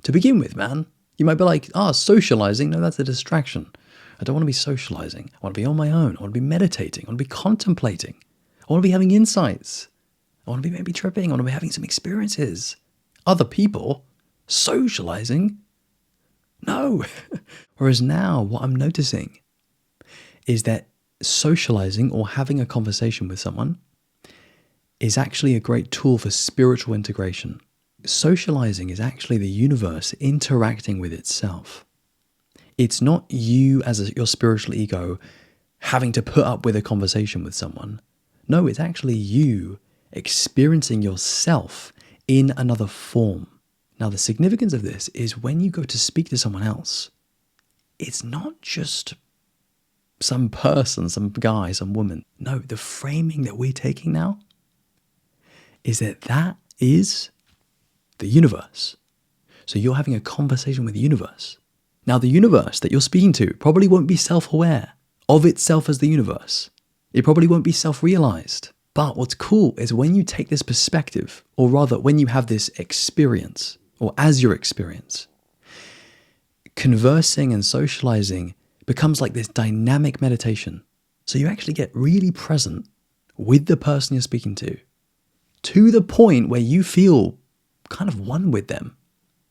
To begin with, man, you might be like, socializing. No, that's a distraction. I don't want to be socializing. I want to be on my own. I want to be meditating. I want to be contemplating. I want to be having insights. I want to be maybe tripping. I want to be having some experiences. Other people socializing? No. Whereas now what I'm noticing is that socializing or having a conversation with someone is actually a great tool for spiritual integration. Socializing is actually the universe interacting with itself. It's not you as your spiritual ego having to put up with a conversation with someone. No, it's actually you experiencing yourself in another form. Now, the significance of this is when you go to speak to someone else, it's not just some person, some guy, some woman. No, the framing that we're taking now is that is the universe. So you're having a conversation with the universe. Now, the universe that you're speaking to probably won't be self-aware of itself as the universe. It probably won't be self-realized. But what's cool is when you take this perspective, or rather when you have this experience, or as your experience, conversing and socializing becomes like this dynamic meditation. So you actually get really present with the person you're speaking to the point where you feel kind of one with them.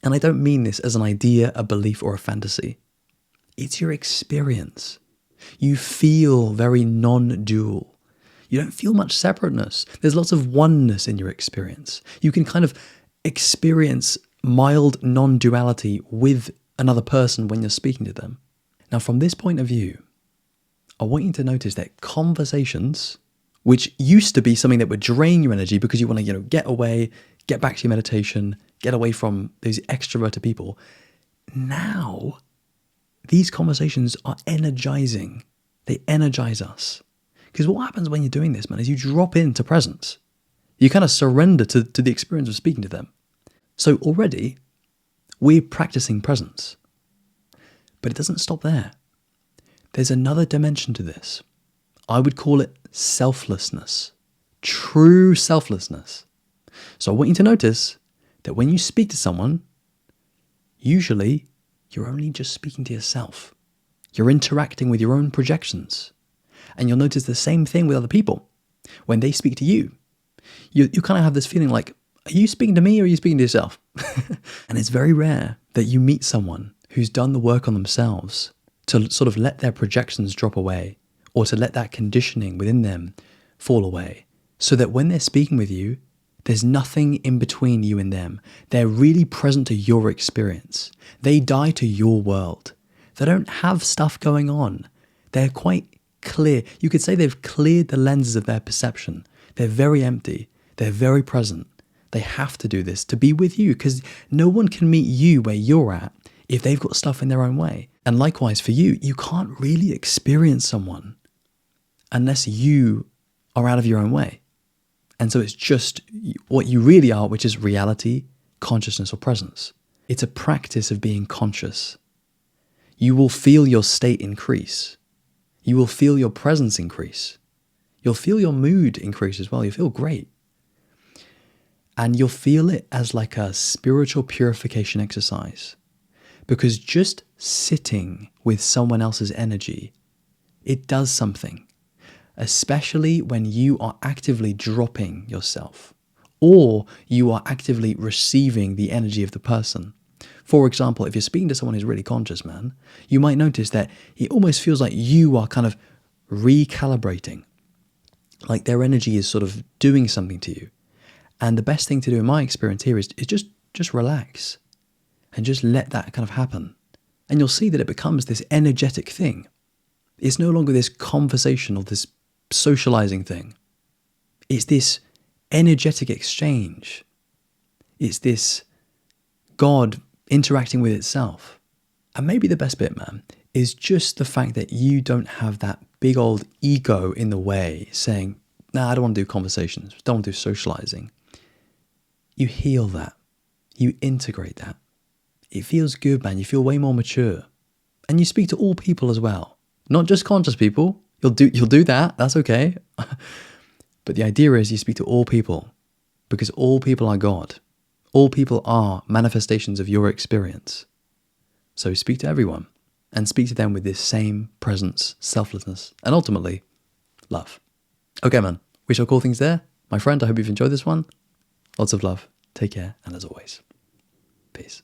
And I don't mean this as an idea, a belief, or a fantasy. It's your experience. You feel very non-dual. You don't feel much separateness. There's lots of oneness in your experience. You can kind of experience mild non-duality with another person when you're speaking to them. Now, from this point of view, I want you to notice that conversations, which used to be something that would drain your energy because you want to, get away, get back to your meditation, get away from these extroverted people. Now, these conversations are energizing. They energize us. Because what happens when you're doing this, man, is you drop into presence. You kind of surrender to the experience of speaking to them. So already, we're practicing presence. But it doesn't stop there. There's another dimension to this. I would call it selflessness. True selflessness. So I want you to notice that when you speak to someone, usually you're only just speaking to yourself. You're interacting with your own projections. And you'll notice the same thing with other people. When they speak to you, you kind of have this feeling like, are you speaking to me or are you speaking to yourself? And it's very rare that you meet someone who's done the work on themselves to sort of let their projections drop away or to let that conditioning within them fall away so that when they're speaking with you, there's nothing in between you and them. They're really present to your experience. They die to your world. They don't have stuff going on. They're quite clear. You could say they've cleared the lenses of their perception. They're very empty. They're very present. They have to do this to be with you because no one can meet you where you're at if they've got stuff in their own way. And likewise for you, you can't really experience someone unless you are out of your own way. And so it's just what you really are, which is reality, consciousness, or presence. It's a practice of being conscious. You will feel your state increase. You will feel your presence increase. You'll feel your mood increase as well. You'll feel great. And you'll feel it as like a spiritual purification exercise. Because just sitting with someone else's energy, it does something. Especially when you are actively dropping yourself or you are actively receiving the energy of the person. For example, if you're speaking to someone who's really conscious, man, you might notice that it almost feels like you are kind of recalibrating, like their energy is sort of doing something to you. And the best thing to do in my experience here is just relax and just let that kind of happen. And you'll see that it becomes this energetic thing. It's no longer this conversation or this socializing thing. It's this energetic exchange. It's this God interacting with itself. And maybe the best bit, man, is just the fact that you don't have that big old ego in the way saying, nah, I don't want to do conversations, don't want to do socializing. You heal that. You integrate that. It feels good, man. You feel way more mature. And you speak to all people as well. Not just conscious people. You'll do that. That's okay. But the idea is you speak to all people because all people are God. All people are manifestations of your experience. So speak to everyone and speak to them with this same presence, selflessness, and ultimately, love. Okay, man, we shall call things there. My friend, I hope you've enjoyed this one. Lots of love. Take care. And as always, peace.